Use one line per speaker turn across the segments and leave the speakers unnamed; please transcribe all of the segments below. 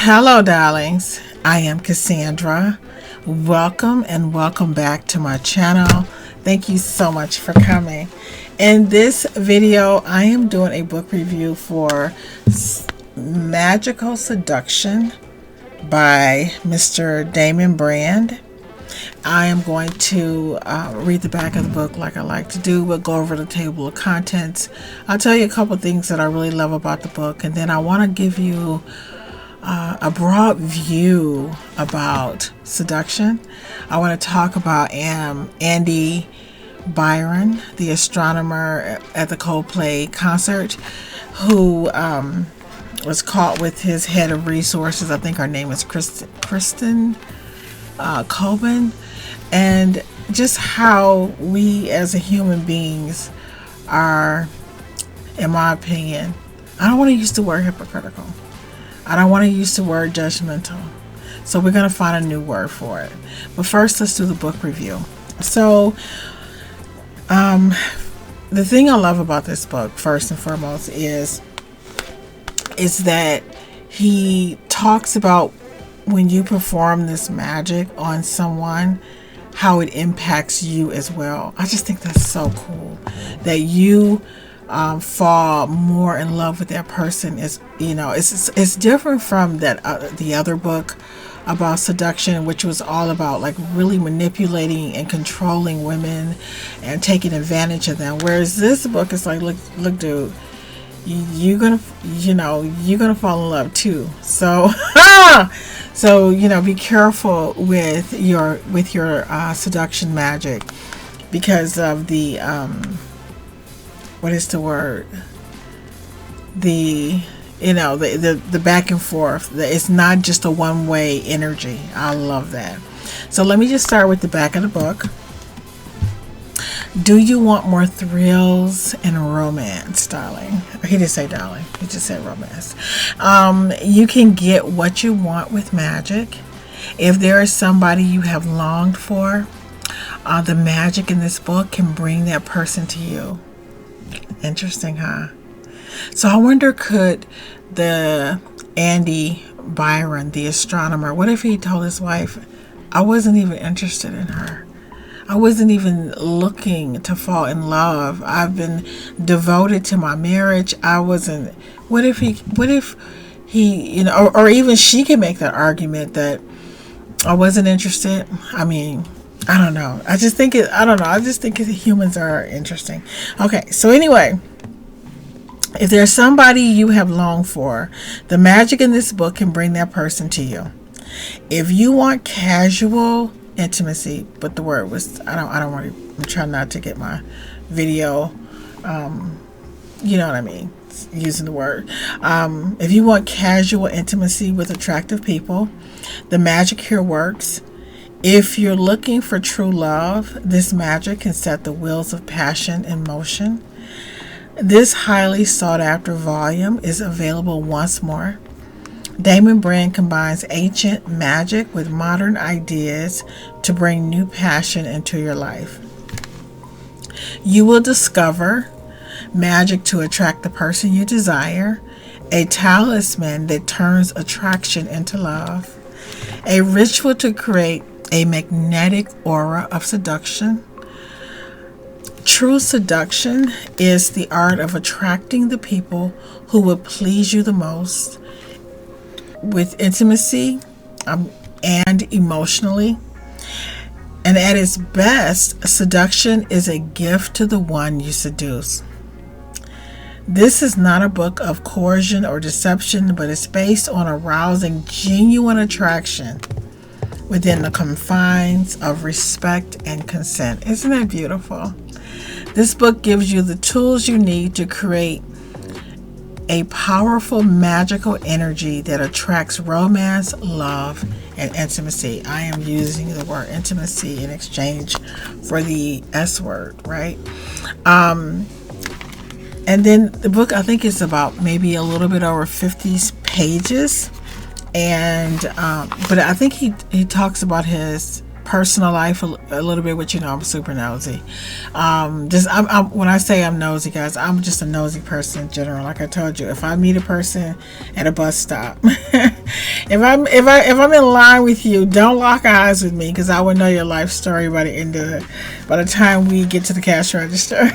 Hello, darlings. I am Cassandra. Welcome and welcome back to my channel. Thank you so much for coming. In this video, I am doing a book review for Magickal Seduction by Mr. Damon Brand. I am going to read the back of the book like I like to do. We'll go over the table of contents. I'll tell you a couple things that I really love about the book, and then I want to give you a broad view about seduction. I want to talk about Andy Byron, the astronomer at the Coldplay concert, who was caught with his head of resources. I think her name is Kristen Coben, and just how we as a human beings are, in my opinion, I don't want to use the word hypocritical. I don't want to use the word judgmental. So we're going to find a new word for it. But first, let's do the book review. So, the thing I love about this book, first and foremost, is that he talks about when you perform this magic on someone, how it impacts you as well. I just think that's so cool that you fall more in love with that person. Is, you know, it's different from that the other book about seduction, which was all about like really manipulating and controlling women and taking advantage of them, whereas this book is like, look dude, you're gonna fall in love too. So so be careful with your seduction magic, because of the what is the word? The back and forth. It's not just a one-way energy. I love that. So let me just start with the back of the book. Do you want more thrills and romance, darling? He didn't say darling. He just said romance. You can get what you want with magic. If there is somebody you have longed for, the magic in this book can bring that person to you. Interesting, huh? So I wonder, could the Andy Byron, the astronomer, what if he told his wife, I wasn't even interested in her. I wasn't even looking to fall in love. I've been devoted to my marriage. I wasn't. What if he, or even she can make that argument that I wasn't interested. I mean, I don't know. I just think humans are interesting. Okay, so anyway, if there's somebody you have longed for, the magic in this book can bring that person to you. If you want casual intimacy, but the word was, I'm trying not to get my video, you know what I mean, using the word. If you want casual intimacy with attractive people, the magic here works. If you're looking for true love, this magic can set the wheels of passion in motion. This highly sought after volume is available once more. Damon Brand combines ancient magic with modern ideas to bring new passion into your life. You will discover magic to attract the person you desire, a talisman that turns attraction into love, a ritual to create a magnetic aura of seduction. True seduction is the art of attracting the people who will please you the most with intimacy and emotionally. And at its best, seduction is a gift to the one you seduce. This is not a book of coercion or deception, but it's based on arousing genuine attraction within the confines of respect and consent. Isn't that beautiful? This book gives you the tools you need to create a powerful magical energy that attracts romance, love, and intimacy. I am using the word intimacy in exchange for the S word, right? And then the book, I think, is about maybe a little bit over 50 pages. And but I think he talks about his personal life a little bit, which, I'm super nosy. I'm when I say I'm nosy, guys, I'm just a nosy person in general. Like I told you, if I meet a person at a bus stop if I'm in line with you, don't lock eyes with me, because I will know your life story by the end of it. By the time we get to the cash register.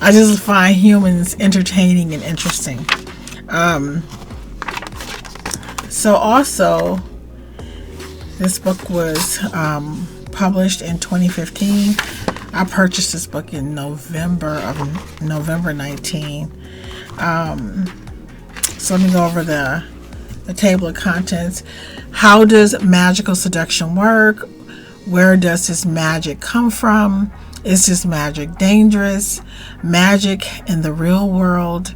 I just find humans entertaining and interesting. So also, this book was published in 2015. I purchased this book in November 19. So let me go over the table of contents. How does magical seduction work? Where does this magic come from? Is this magic dangerous? Magic in the real world.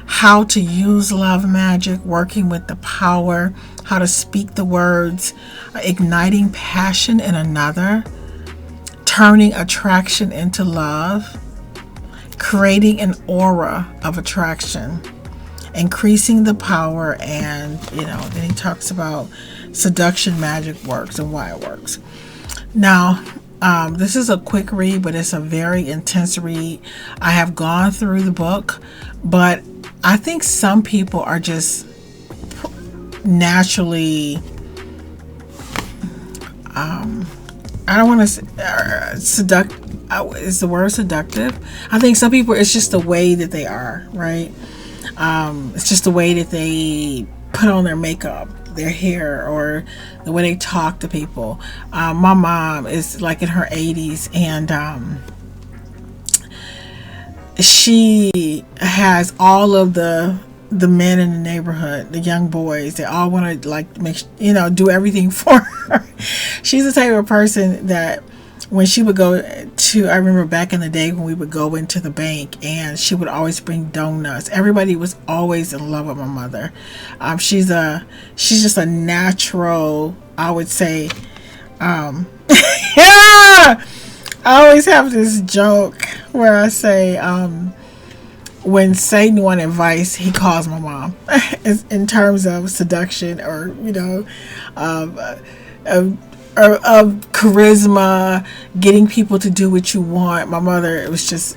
How to use love magic, working with the power, how to speak the words, igniting passion in another, turning attraction into love, creating an aura of attraction, increasing the power, and then he talks about seduction magic works and why it works. Now, this is a quick read, but it's a very intense read. I have gone through the book, but I think some people are just naturally, I don't want to seduct. Is the word seductive? I think some people, it's just the way that they are, right? It's just the way that they put on their makeup, their hair, or the way they talk to people. My mom is like in her 80s, and she has all of the men in the neighborhood, the young boys. They all want to like do everything for her. She's the type of person that when she would go to, I remember back in the day when we would go into the bank, and she would always bring donuts. Everybody was always in love with my mother. She's just a natural, I would say. Yeah! I always have this joke where I say, when Satan wants advice, he calls my mom. In terms of seduction, or of charisma, getting people to do what you want. My mother, she's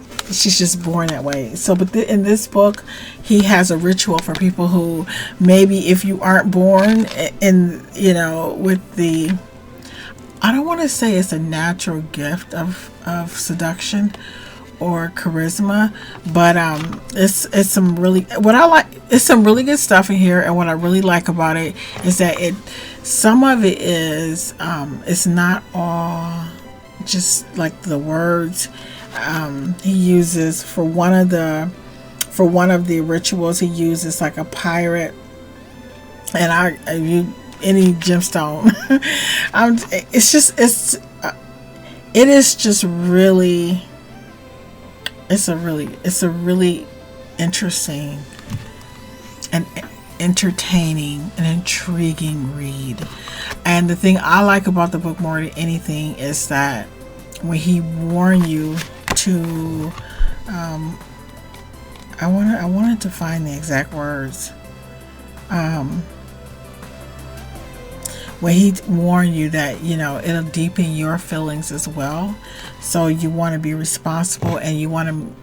just born that way. So, but in this book, he has a ritual for people who maybe if you aren't born in, with the, I don't want to say it's a natural gift of seduction or charisma, but it's some really, it's some really good stuff in here. And what I really like about it is that some of it is it's not all just like the words he uses for one of the rituals. He uses like a pirate, and any gemstone. It's a really interesting and entertaining and intriguing read. And the thing I like about the book more than anything is that when he warned you to I wanted to find the exact words. When he warned you that it'll deepen your feelings as well, so you want to be responsible, and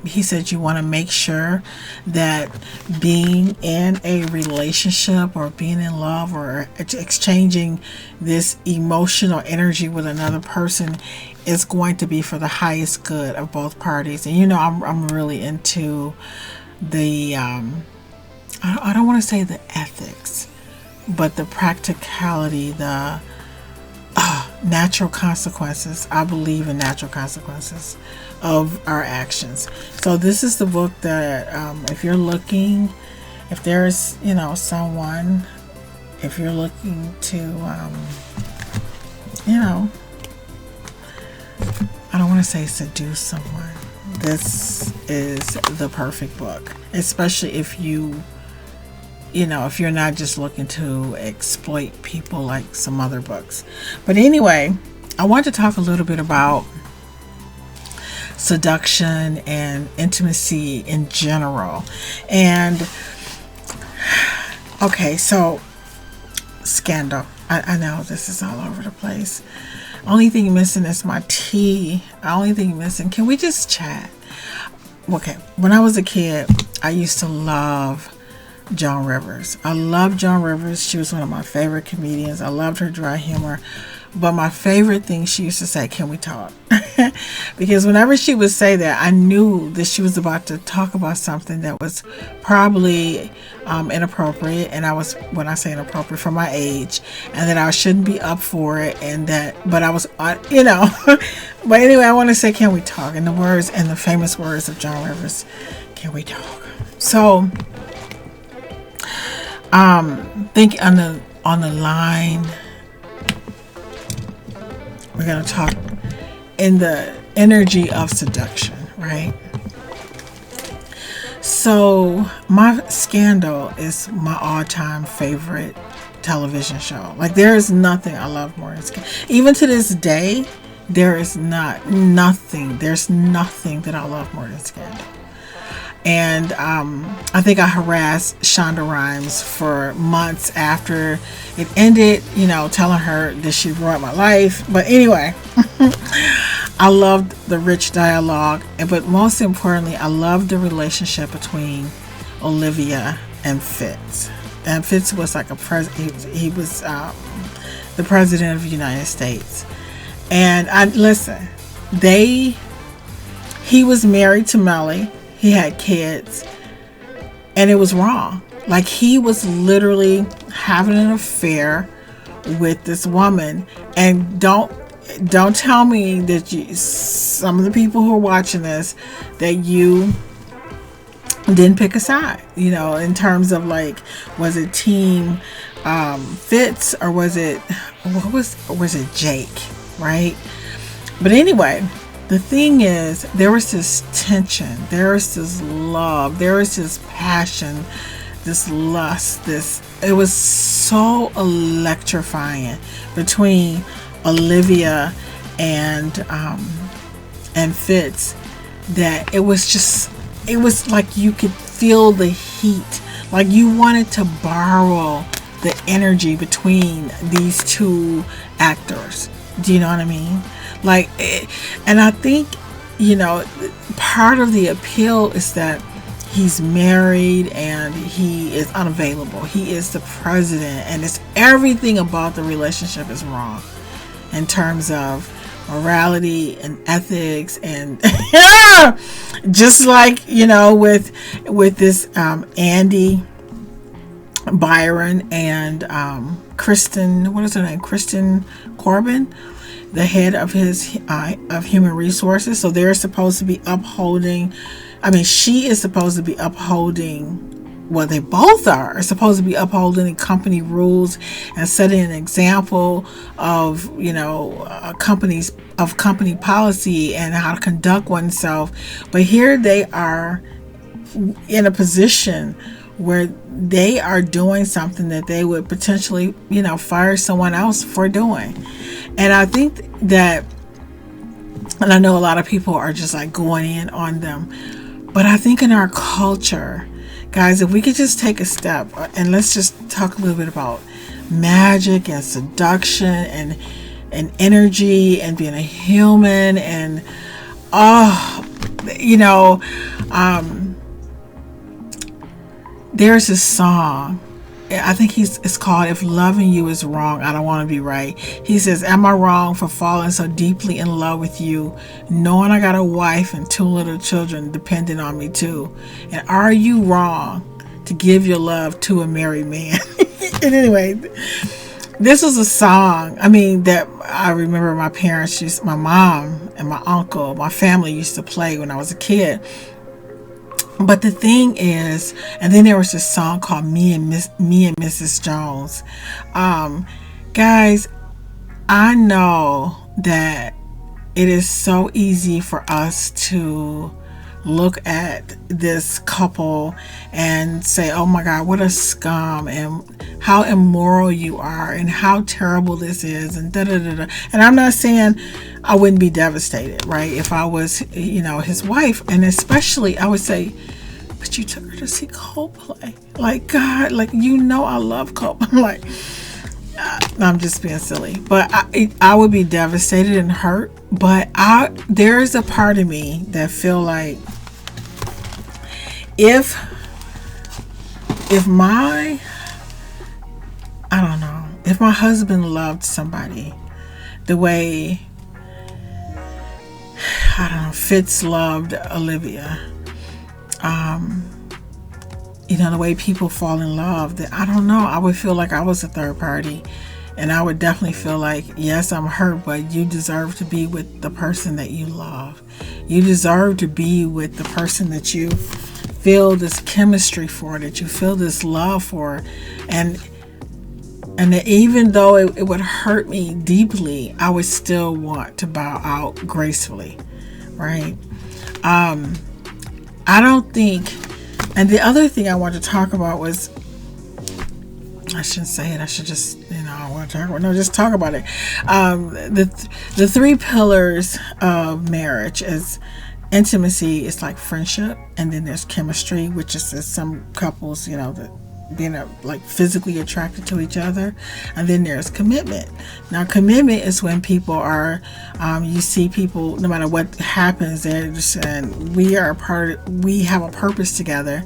he said you want to make sure that being in a relationship or being in love or exchanging this emotional energy with another person is going to be for the highest good of both parties. And I'm really into the I don't want to say the ethics, but the practicality, the natural consequences. I believe in natural consequences of our actions. So this is the book that if you're looking, if there's someone, if you're looking to I don't want to say seduce someone, this is the perfect book, especially if if you're not just looking to exploit people like some other books. But anyway, I want to talk a little bit about seduction and intimacy in general. And okay, so scandal. I know this is all over the place. Only thing missing is my tea. Only thing missing. Can we just chat? Okay, when I was a kid, I used to love Joan Rivers. I love Joan Rivers. She was one of my favorite comedians. I loved her dry humor. But my favorite thing, she used to say, "Can we talk?" Because whenever she would say that, I knew that she was about to talk about something that was probably inappropriate. And I was, when I say inappropriate, for my age, and that I shouldn't be up for it. And that, but I was, you know. But anyway, I want to say, "Can we talk?" And the words, and the famous words of Joan Rivers, "Can we talk?" So, think on the line. We're going to talk in the energy of seduction, right? So, my Scandal is my all-time favorite television show. Like, there is nothing I love more than Scandal. Even to this day, there's nothing that I love more than Scandal. And I think I harassed Shonda Rhimes for months after it ended, you know, telling her that she ruined my life. But anyway, I loved the rich dialogue. But most importantly, I loved the relationship between Olivia and Fitz. And Fitz was like he was the president of the United States. And he was married to Melly. He had kids, and it was wrong. Like, he was literally having an affair with this woman. And don't tell me that some of the people who are watching this, that you didn't pick a side, you know, in terms of, like, was it team Fitz, or was it Jake, right? But anyway, the thing is, there was this tension, there was this love, there was this passion, this lust, it was so electrifying between Olivia and Fitz, that it was like you could feel the heat, like you wanted to borrow the energy between these two actors. Do you know what I mean? Like, and I think, you know, part of the appeal is that he's married and he is unavailable. He is the president, and it's everything about the relationship is wrong in terms of morality and ethics, and just like, you know, with this Andy Byron and Kristen, what is her name? Kristen Corbin, the head of his of human resources. So they're supposed to be upholding, she is supposed to be upholding, well, they both are supposed to be upholding company rules and setting an example of, you know, company policy and how to conduct oneself. But here they are in a position where they are doing something that they would potentially, you know, fire someone else for doing. And I think that, and I know a lot of people are just like going in on them, but I think in our culture, guys, if we could just take a step and let's just talk a little bit about magic and seduction and energy and being a human, and you know, there's this song, I think it's called "If Loving You Is Wrong, I Don't Want to Be Right." He says, "Am I wrong for falling so deeply in love with you, knowing I got a wife and 2 little children depending on me too? And are you wrong to give your love to a married man?" And anyway, this was a song, that I remember my parents my mom and my uncle, my family used to play when I was a kid. But the thing is, and then there was this song called Me and Mrs. Jones. Guys, I know that it is so easy for us to look at this couple and say, "Oh my God, what a scum, and how immoral you are, and how terrible this is," and da da da da. And I'm not saying I wouldn't be devastated, right, if I was, his wife. And especially I would say, "But you took her to see Coldplay. Like, God, like, I love Coldplay." Like, I'm just being silly. But I would be devastated and hurt. But there's a part of me that feel like if if my, I don't know, if my husband loved somebody the way, I don't know, Fitz loved Olivia, you know, the way people fall in love, that I don't know, I would feel like I was a third party. And I would definitely feel like, yes, I'm hurt, but you deserve to be with the person that you love. You deserve to be with the person that you feel this chemistry for, that you feel this love for. And that even though it would hurt me deeply, I would still want to bow out gracefully, right? I don't think, and the other thing I want to talk about was, I shouldn't say it. I should just, I want to talk about. No, just talk about it. The three pillars of marriage is intimacy. It's like friendship, and then there's chemistry, which is some couples, that being like physically attracted to each other, and then there's commitment. Now, commitment is when people are, you see people, no matter what happens, they're just, and we are we have a purpose together.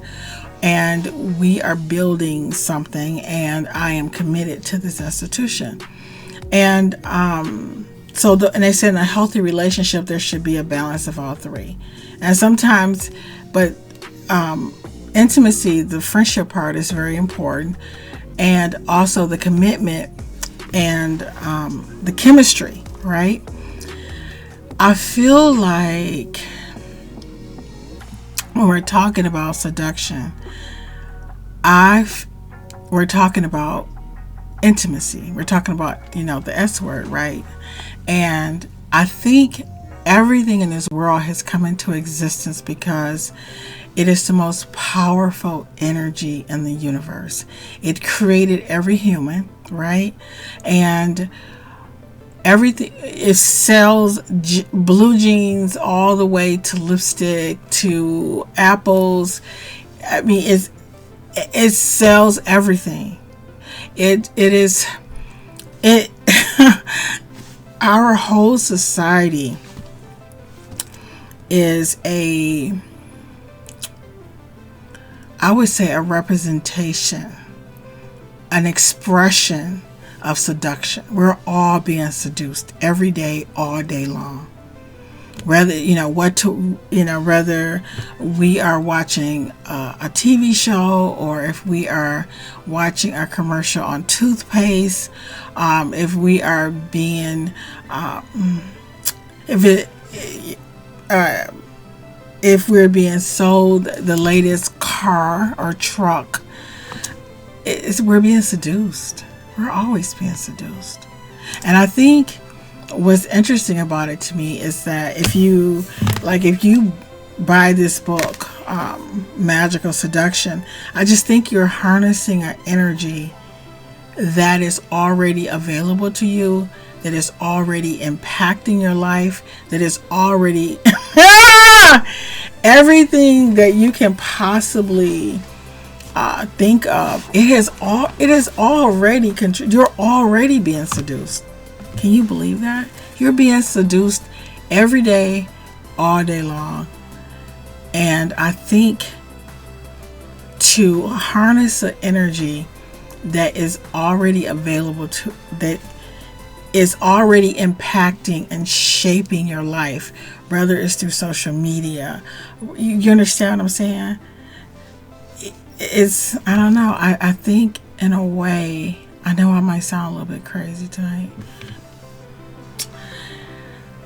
And we are building something, and I am committed to this institution. And and they said in a healthy relationship, there should be a balance of all three. And sometimes, but intimacy, the friendship part is very important, and also the commitment and the chemistry, right? I feel like when we're talking about seduction, we're talking about intimacy. We're talking about, the S word, right? And I think everything in this world has come into existence because it is the most powerful energy in the universe. It created every human, right? And everything, it sells blue jeans all the way to lipstick to apples. I mean, it sells everything. It our whole society is I would say a representation, an expression of seduction. We're all being seduced every day, all day long. Whether whether we are watching a TV show, or if we are watching a commercial on toothpaste, if we are being if we're being sold the latest car or truck, we're being seduced. We're always being seduced. And I think what's interesting about it to me is that if you buy this book, Magickal Seduction, I just think you're harnessing an energy that is already available to you, that is already impacting your life, that is already everything that you can possibly think of. It is already you're already being seduced. Can you believe that? You're being seduced every day, all day long. And I think to harness the energy that is already available that is already impacting and shaping your life, whether it's through social media. You understand what I'm saying? I don't know. I think in a way, I know I might sound a little bit crazy tonight,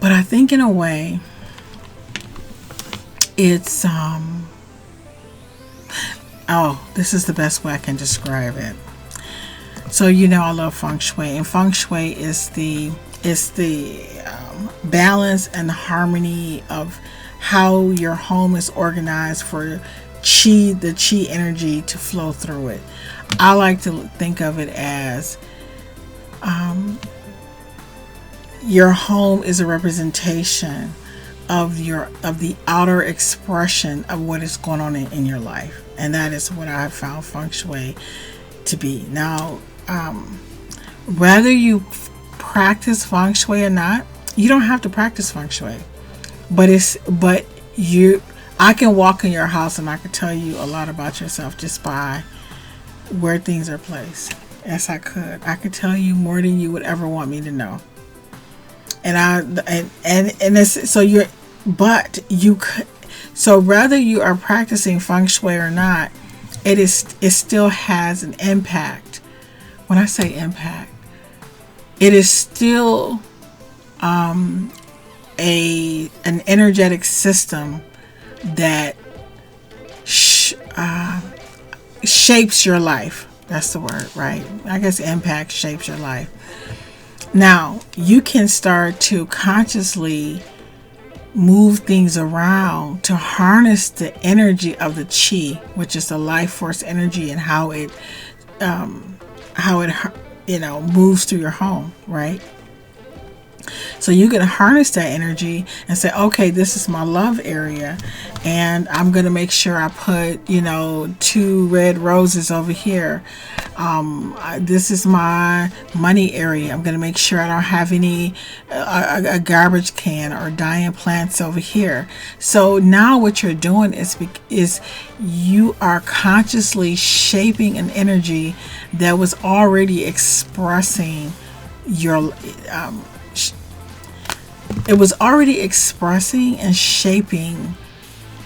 but I think in a way, it's this is the best way I can describe it. So I love Feng Shui, and Feng Shui is the balance and harmony of how your home is organized for the chi energy to flow through it. I like to think of it as your home is a representation of the outer expression of what is going on in your life, and that is what I have found Feng Shui to be. Now, whether you practice Feng Shui or not, you don't have to practice Feng Shui, I can walk in your house and I can tell you a lot about yourself just by where things are placed. Yes, I could. I could tell you more than you would ever want me to know. And it's so you're, but you could. So whether you are practicing Feng Shui or not, it still has an impact. When I say impact, it is still an energetic system that shapes your life. That's the word, right? I guess impact shapes your life. Now, you can start to consciously move things around to harness the energy of the chi, which is the life force energy, and how it moves through your home, right? So you can harness that energy and say, okay, this is my love area, and I'm going to make sure I put, 2 red roses over here. This is my money area. I'm going to make sure I don't have any a garbage can or dying plants over here. So now what you're doing is you are consciously shaping an energy that was already expressing your it was already expressing and shaping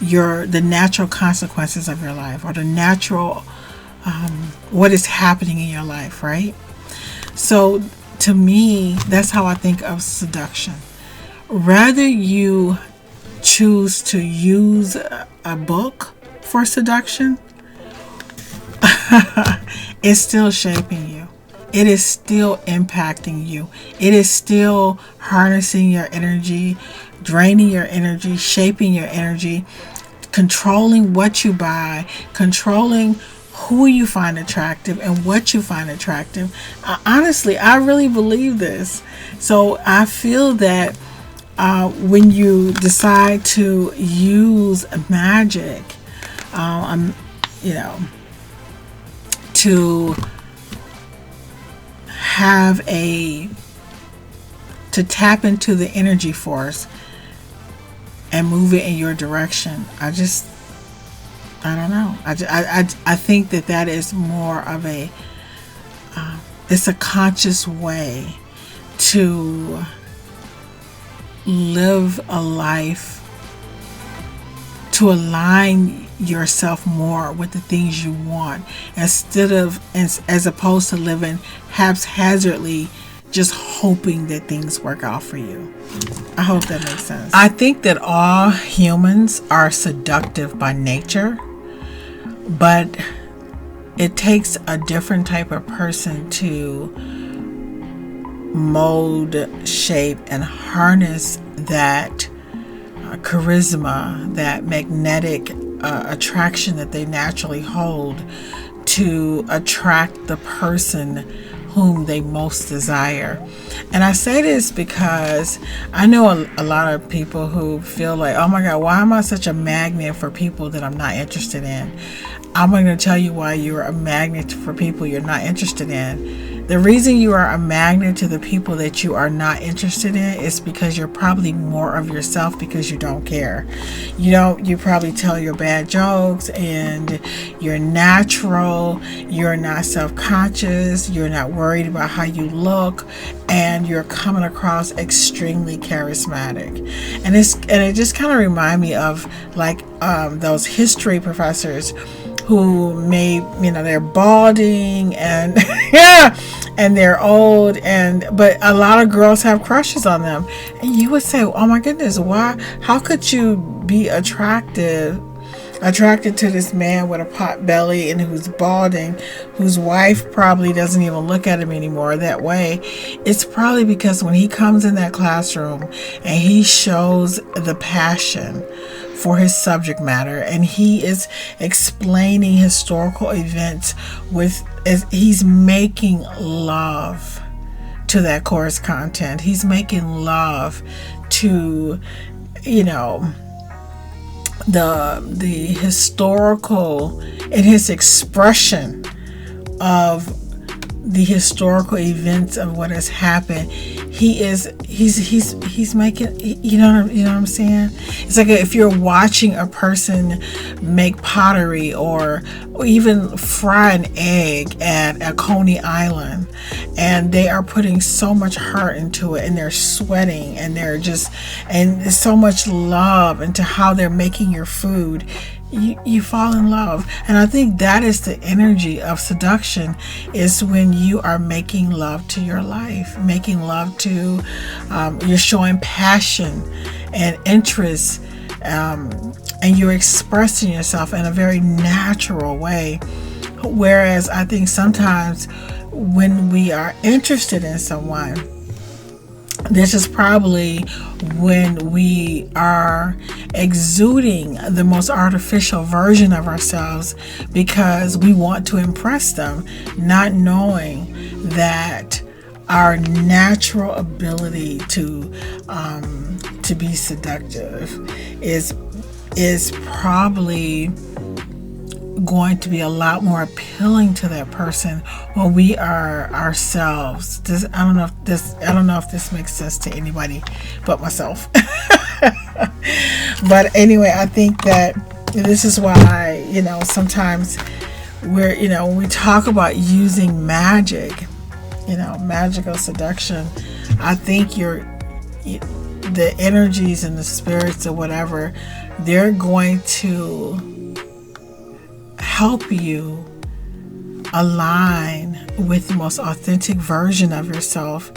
the natural consequences of your life, or the natural what is happening in your life, right? So to me, that's how I think of seduction. Rather you choose to use a book for seduction, it's still shaping you. It is still impacting you. It is still harnessing your energy, draining your energy, shaping your energy, controlling what you buy, controlling who you find attractive and what you find attractive. Honestly, I really believe this. So I feel that when you decide to use magic, to tap into the energy force and move it in your direction. I don't know. I think that is more of it's a conscious way to live a life, to align yourself more with the things you want, as opposed to living haphazardly, just hoping that things work out for you. I hope that makes sense. I think that all humans are seductive by nature, but it takes a different type of person to mold, shape, and harness that charisma, that magnetic attraction that they naturally hold, to attract the person whom they most desire. And I say this because I know a lot of people who feel like, oh my God, why am I such a magnet for people that I'm not interested in? I'm going to tell you why you're a magnet for people you're not interested in. The reason you are a magnet to the people that you are not interested in is because you're probably more of yourself, because you don't care. You probably tell your bad jokes, and you're natural. You're not self-conscious. You're not worried about how you look, and you're coming across extremely charismatic. And it just kind of reminds me of like those history professors who they're balding and yeah, and they're old, but a lot of girls have crushes on them, and you would say, oh my goodness, why? How could you be attracted to this man with a pot belly and who's balding, whose wife probably doesn't even look at him anymore that way? It's probably because when he comes in that classroom and he shows the passion for his subject matter, and he is explaining historical events he's making love to that course content. He's making love to the historical, in his expression of the historical events of what has happened. He's making, you know what I'm saying? It's like if you're watching a person make pottery or even fry an egg at a Coney Island, and they are putting so much heart into it, and they're sweating, and there's so much love into how they're making your food. You fall in love. And I think that is the energy of seduction, is when you are making love to your life, making love to, you're showing passion and interest, and you're expressing yourself in a very natural way. Whereas I think sometimes when we are interested in someone, this is probably when we are exuding the most artificial version of ourselves, because we want to impress them, not knowing that our natural ability to be seductive is probably going to be a lot more appealing to that person when we are ourselves. I don't know if this makes sense to anybody but myself. But anyway, I think that this is why, sometimes when we talk about using magic, magical seduction, I think the energies and the spirits or whatever, they're going to help you align with the most authentic version of yourself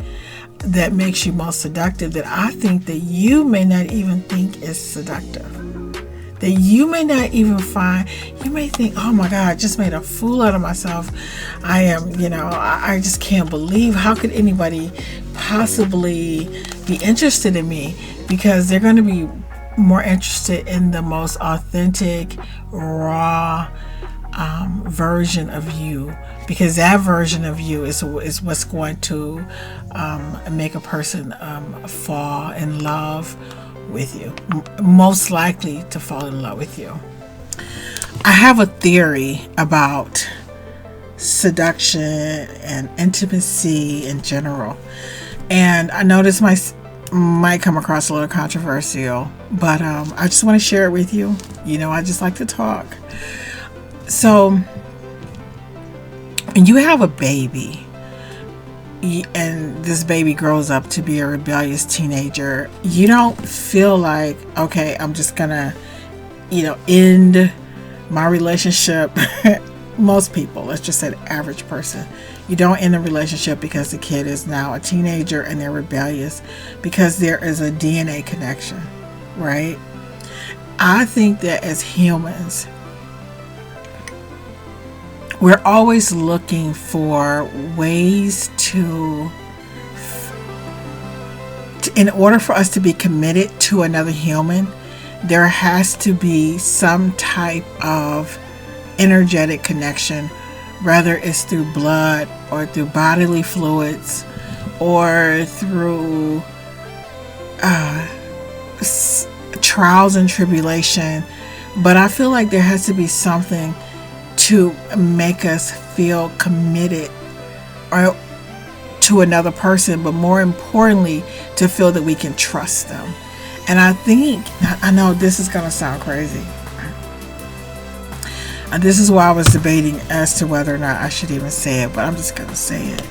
that makes you most seductive, that I think that you may not even think is seductive, that you may not even find. You may think, oh my God, I just made a fool out of myself. I am, I just can't believe, how could anybody possibly be interested in me? Because they're going to be more interested in the most authentic, raw version of you, because that version of you is what's going to make a person fall in love with you, most likely to fall in love with you. I have a theory about seduction and intimacy in general, and I know this might come across a little controversial, but I just want to share it with you. I just like to talk. So, when you have a baby, and this baby grows up to be a rebellious teenager, you don't feel like, okay, I'm just gonna, end my relationship. Most people, let's just say the average person, you don't end a relationship because the kid is now a teenager and they're rebellious, because there is a DNA connection, right? I think that as humans, we're always looking for ways to, in order for us to be committed to another human, there has to be some type of energetic connection, whether it's through blood or through bodily fluids or through trials and tribulation. But I feel like there has to be something to make us feel committed or to another person, but more importantly, to feel that we can trust them. And I know this is going to sound crazy. And this is why I was debating as to whether or not I should even say it, but I'm just going to say it.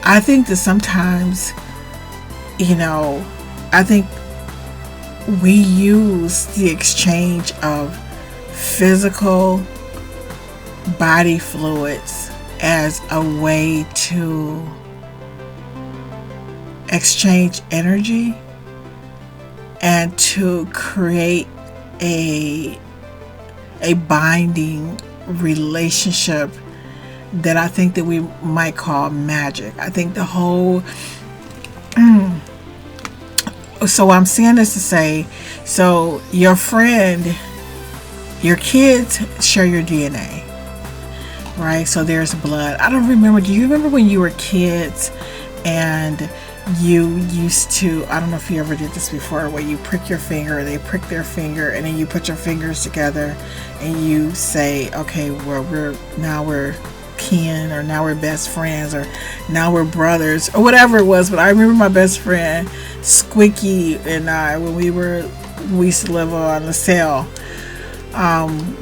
I think that sometimes, I think we use the exchange of physical body fluids as a way to exchange energy and to create a binding relationship that I think that we might call magic. I think the whole so I'm saying this to say, so your friend, your kids share your DNA, right? So there's blood. I don't remember. Do you remember when you were kids and you used to, I don't know if you ever did this before, where you prick your finger, they prick their finger, and then you put your fingers together and you say, okay, well, we're kin, or now we're best friends, or now we're brothers, or whatever it was. But I remember my best friend Squeaky and I, when we used to live on LaSalle,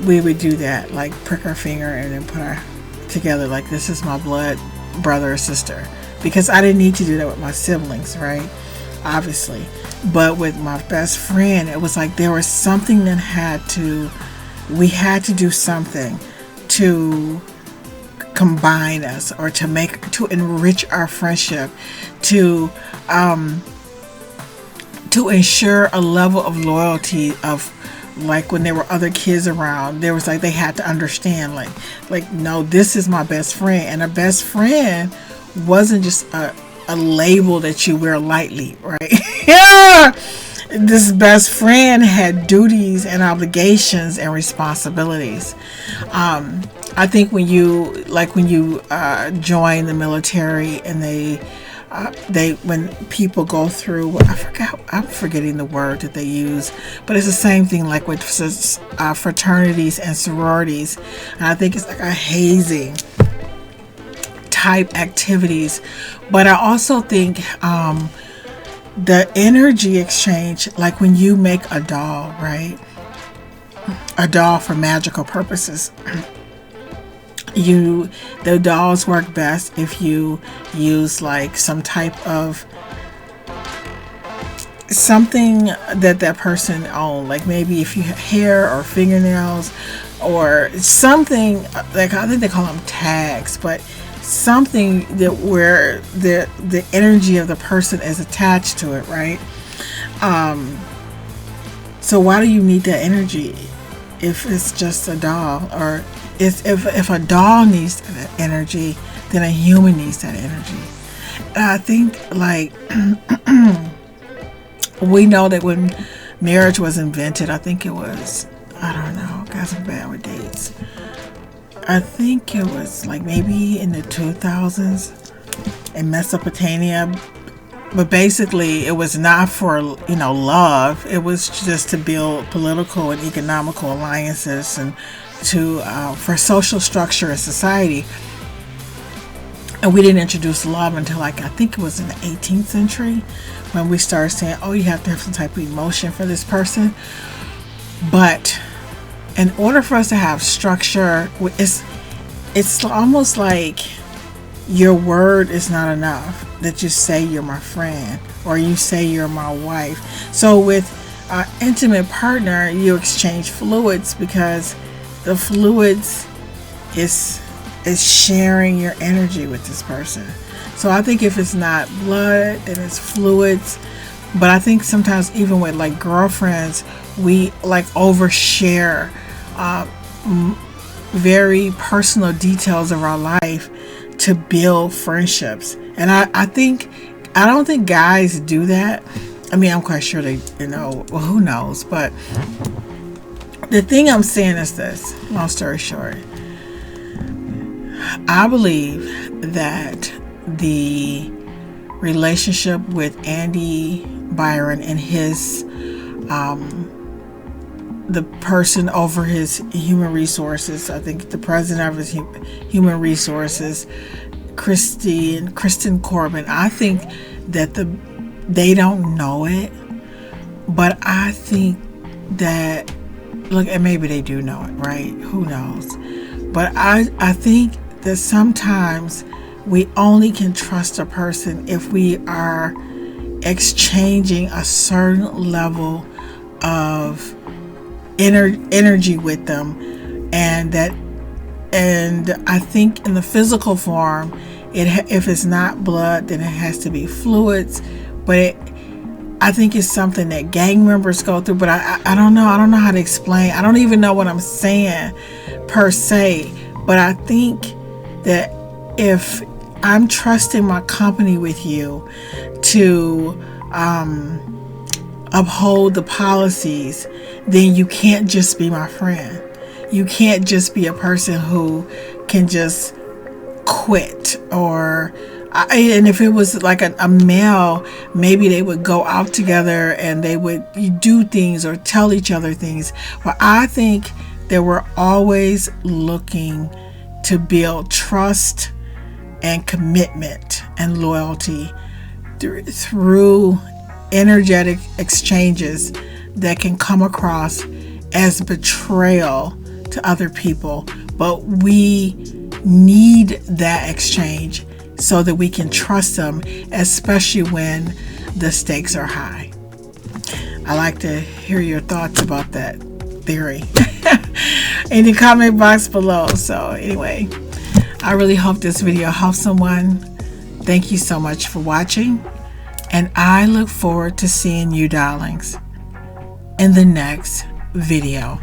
we would do that, like prick our finger and then put our together like, this is my blood brother or sister, because I didn't need to do that with my siblings, right? Obviously. But with my best friend, it was like there was something that we had to do something to combine us, or to enrich our friendship, to ensure a level of loyalty, of like when there were other kids around, there was like, they had to understand like no, this is my best friend. And a best friend wasn't just a label that you wear lightly, right? Yeah. This best friend had duties and obligations and responsibilities. I think when you join the military, and when people go through, I'm forgetting the word that they use, but it's the same thing like with fraternities and sororities. And I think it's like a hazing type activities. But I also think the energy exchange, like when you make a doll, right? A doll for magical purposes. The dolls work best if you use like some type of something that person owned, like maybe if you have hair or fingernails or something, like I think they call them tags, but something that where the energy of the person is attached to it, right? So why do you need that energy if it's just a doll? Or if a doll needs that energy, then a human needs that energy. And I think like we know that when marriage was invented, I think it was, I don't know, guys, I'm bad with dates. I think it was like maybe in the 2000s in Mesopotamia. But basically, it was not for, love. It was just to build political and economical alliances and for social structure and society. And we didn't introduce love until I think it was in the 18th century when we started saying, oh, you have to have some type of emotion for this person. But in order for us to have structure, it's almost like your word is not enough, that you say you're my friend or you say you're my wife. So with an intimate partner, you exchange fluids, because the fluids is sharing your energy with this person. So I think if it's not blood, then it's fluids. But I think sometimes even with like girlfriends, we like overshare very personal details of our life to build friendships. And I don't think guys do that. I mean, I'm quite sure they, well, who knows? But the thing I'm saying is this, long story short, I believe that the relationship with Andy Byron and his the person over his human resources, I think the president of his human resources, Kristen Corbin, I think that they don't know it, but I think that, look, and maybe they do know it, right? Who knows? But I think that sometimes we only can trust a person if we are exchanging a certain level of energy with them, and I think in the physical form, if it's not blood, then it has to be fluids. But I think it's something that gang members go through. But I don't know. I don't know how to explain. I don't even know what I'm saying per se. But I think that if I'm trusting my company with you to uphold the policies, then you can't just be my friend. You can't just be a person who can just quit. And if it was like a male, maybe they would go out together and they would do things or tell each other things. But I think that we're always looking to build trust and commitment and loyalty through energetic exchanges that can come across as betrayal to other people. But we need that exchange so that we can trust them, especially when the stakes are high. I like to hear your thoughts about that theory in the comment box below. So anyway, I really hope this video helps someone. Thank you so much for watching, and I look forward to seeing you, darlings, in the next video.